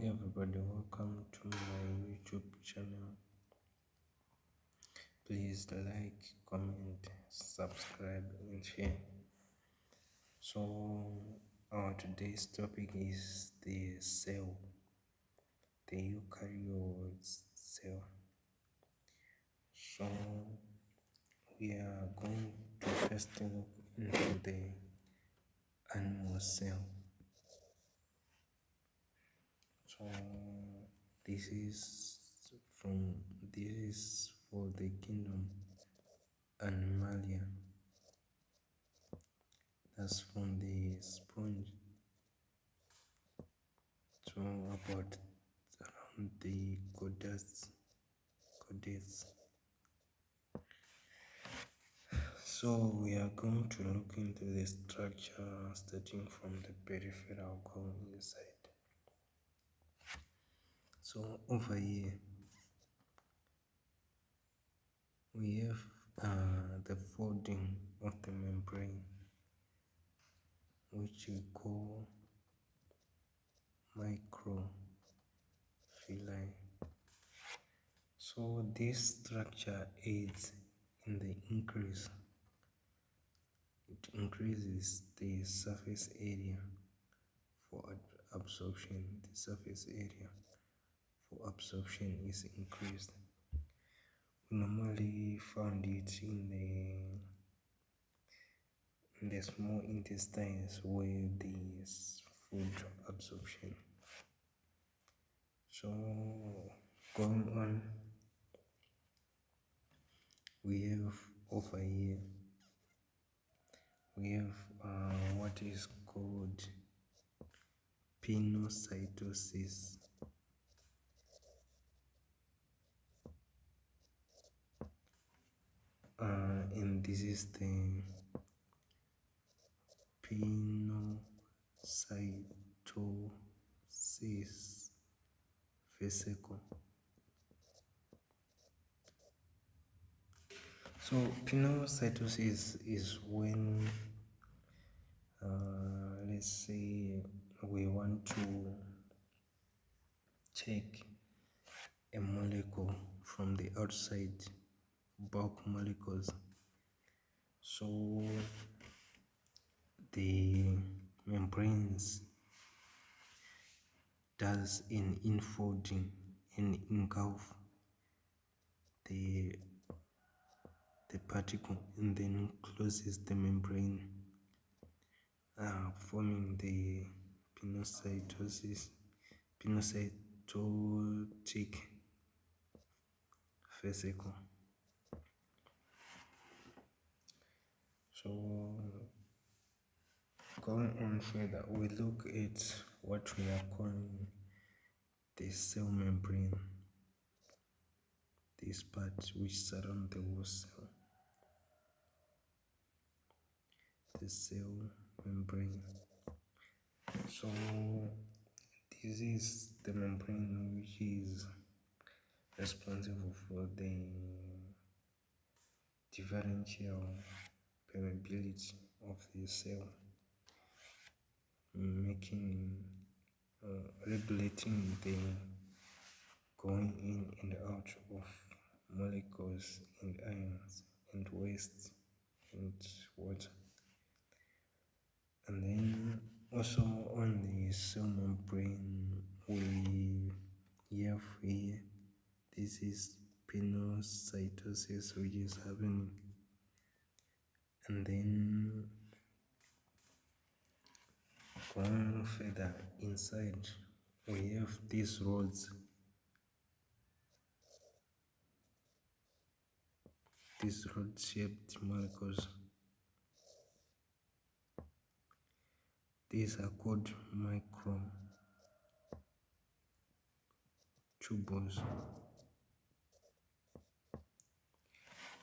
everybody, welcome to my YouTube channel. Please like, comment, subscribe and share. So our today's topic is the cell, the eukaryote cell. So we are going to first look into the animal cell. So this is for the kingdom Animalia. That's from the sponge to about around the codex. So we are going to look into the structure starting from the peripheral going inside. So over here we have the folding of the membrane, which we call microvilli. So this structure aids in the increase. It increases the surface area for absorption. The surface area for absorption is increased. We normally found it in the small intestines where there is food absorption. So going on, we have over here we have what is called pinocytosis. And this is the pinocytosis vesicle. So pinocytosis is when let's say we want to check a molecule from the outside, bulk molecules. So the membranes does an infolding and engulf the particle and then closes the membrane, forming the pinocytotic vesicle. So going on further, we look at what we are calling the cell membrane, this part which surround the whole cell, the cell membrane. So this is the membrane which is responsible for the differential permeability of the cell, regulating the going in and out of molecules and ions and waste and water. And then also on the cell membrane we have here, this is pinocytosis which is happening. And then going further inside, we have these rods, these rod-shaped molecules. These are called microtubules,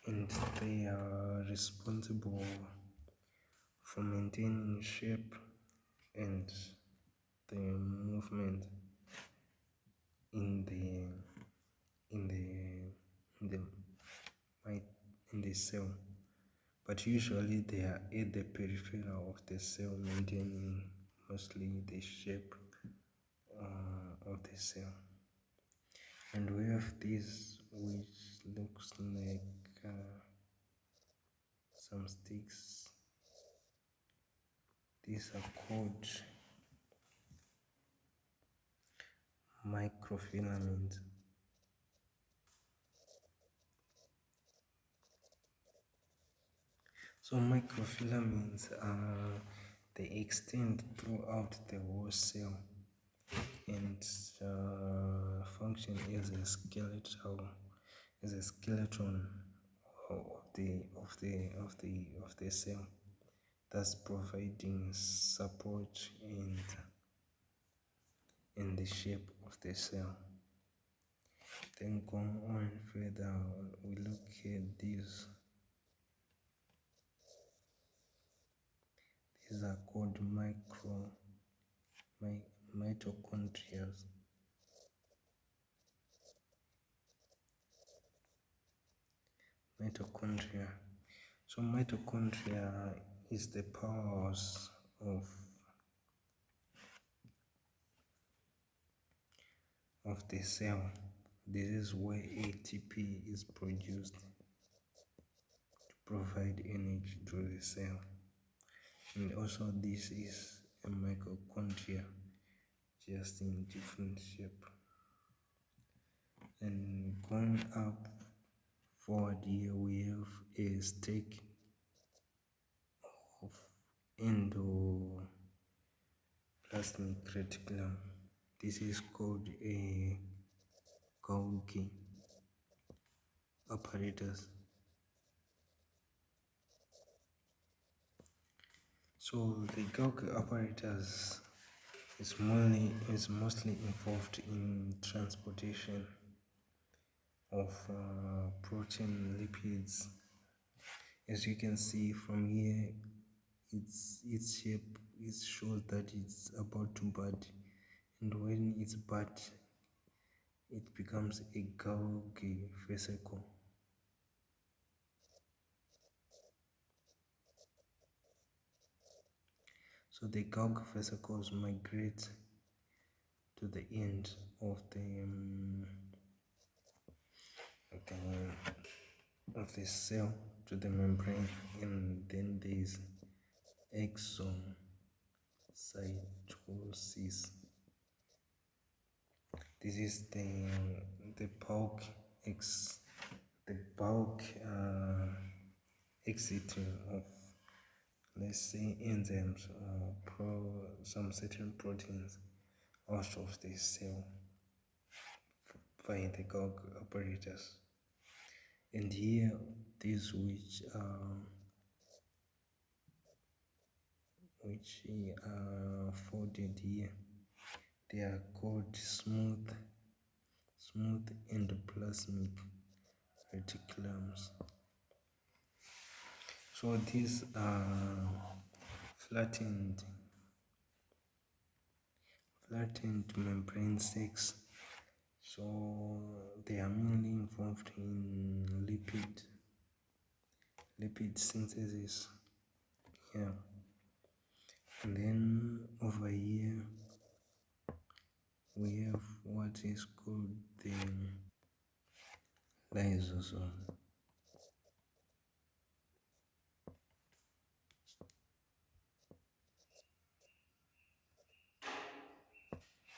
and they are responsible for maintaining shape and the movement in the cell, but usually they are at the peripheral of the cell, maintaining mostly the shape of the the cell. And we have this which looks like some sticks. These are called microfilaments. So microfilaments they extend throughout the whole cell and function as a skeleton of the cell, thus providing support in the shape of the cell. Then going on further, we look at these. These are called mitochondria. Mitochondria. So mitochondria is the powerhouse of the cell. This is where ATP is produced to provide energy to the cell. And also this is a mitochondria, just in different shape. And going up forward here, we have a stack of endoplasmic reticulum. This is called a Golgi apparatus. So the Golgi apparatus is mostly involved in transportation of protein lipids. As you can see from here, its shape shows that it's about to bud, and when it's bud, it becomes a Golgi vesicle. So the Golgi vesicles migrate to the end of the cell, to the membrane, and then there is exocytosis. This is the bulk exiting of, let's say, enzymes or some certain proteins out of the cell by the Golgi apparatus. And here, these which are folded here, they are called smooth endoplasmic reticulums. So these are flattened membrane sacs. So they are mainly involved in lipid synthesis. Yeah. And then over here we have what is called the lysosome.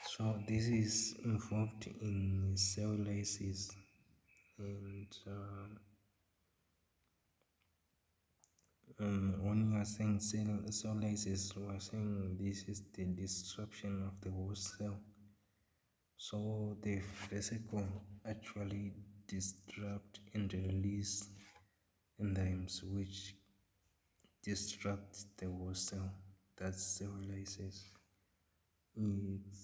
So this is involved in cell lysis, and when you are saying cell lysis, we are saying this is the disruption of the whole cell. So the vesicle actually disrupt and release enzymes which disrupt the whole cell. That's cell lysis. It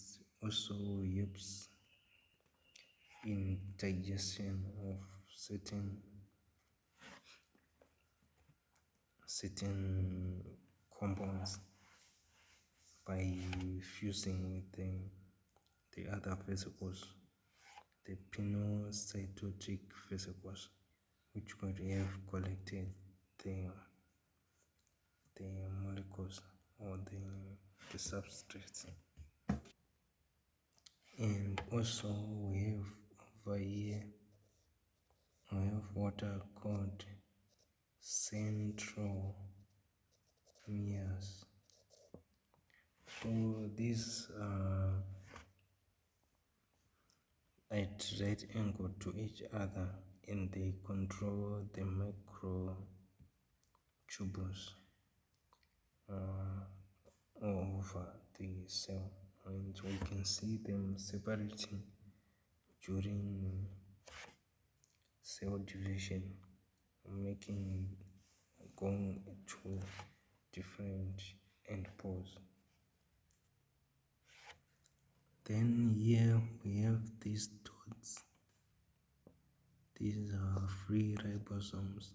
also helps in digestion of certain compounds by fusing with the other vesicles, the pinocytotic vesicles, which could have collected the molecules or the substrates. And also we have over here, we have what are called centromeres. So these are at right angle to each other and they control the microtubules over the cell, and we can see them separating during cell division, making going to different endpoints. Then here we have these dots. These are free ribosomes.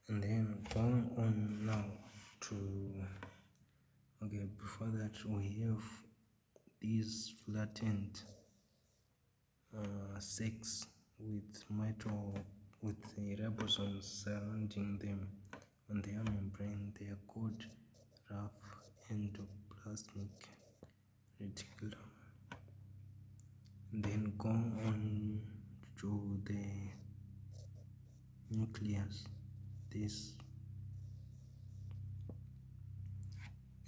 And then going on now to, okay, before that we have these flattened sacs with the ribosomes surrounding them on their membrane. They are called rough endoplasmic reticulum. And then going on to the nucleus, this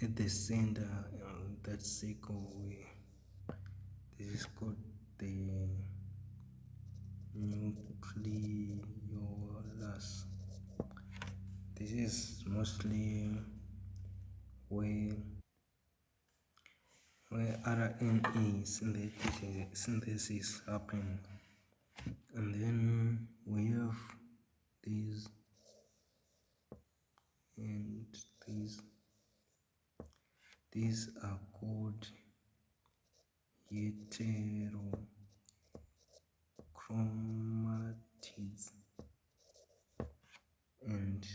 at the center, that circle, this is called the nucleolus. This is mostly where RNA synthesis happens. And then we have these and these. These are called heterochromatids, and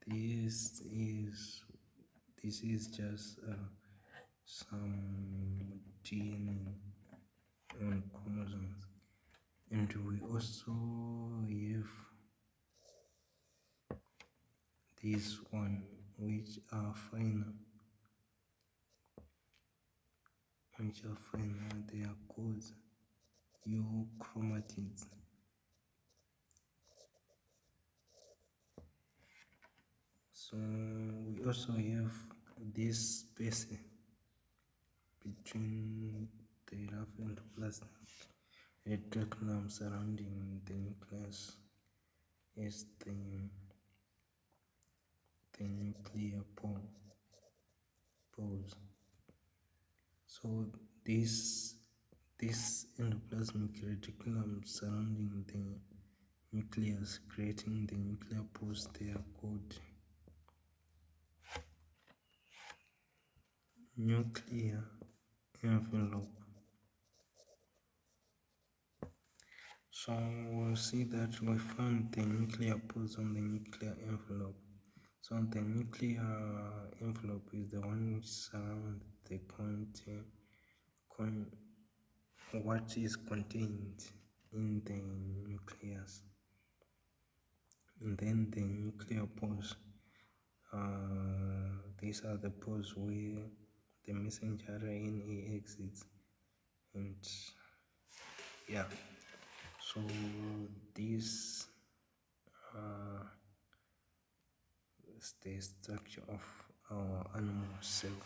this is just some DNA on chromosomes. And we also have this one which are final, they are called euchromatids. So we also have this space between the rough endoplasmic reticulum surrounding the nucleus is the nuclear pores. So this endoplasmic reticulum surrounding the nucleus, creating the nuclear pores, they are called nuclear envelope. So we'll see that we found the nuclear pores on the nuclear envelope. So the nuclear envelope is the one which surrounds the what is contained in the nucleus. And then the nuclear pores, these are the pores where the messenger RNA exits. And yeah, so this is the structure of our animal cell.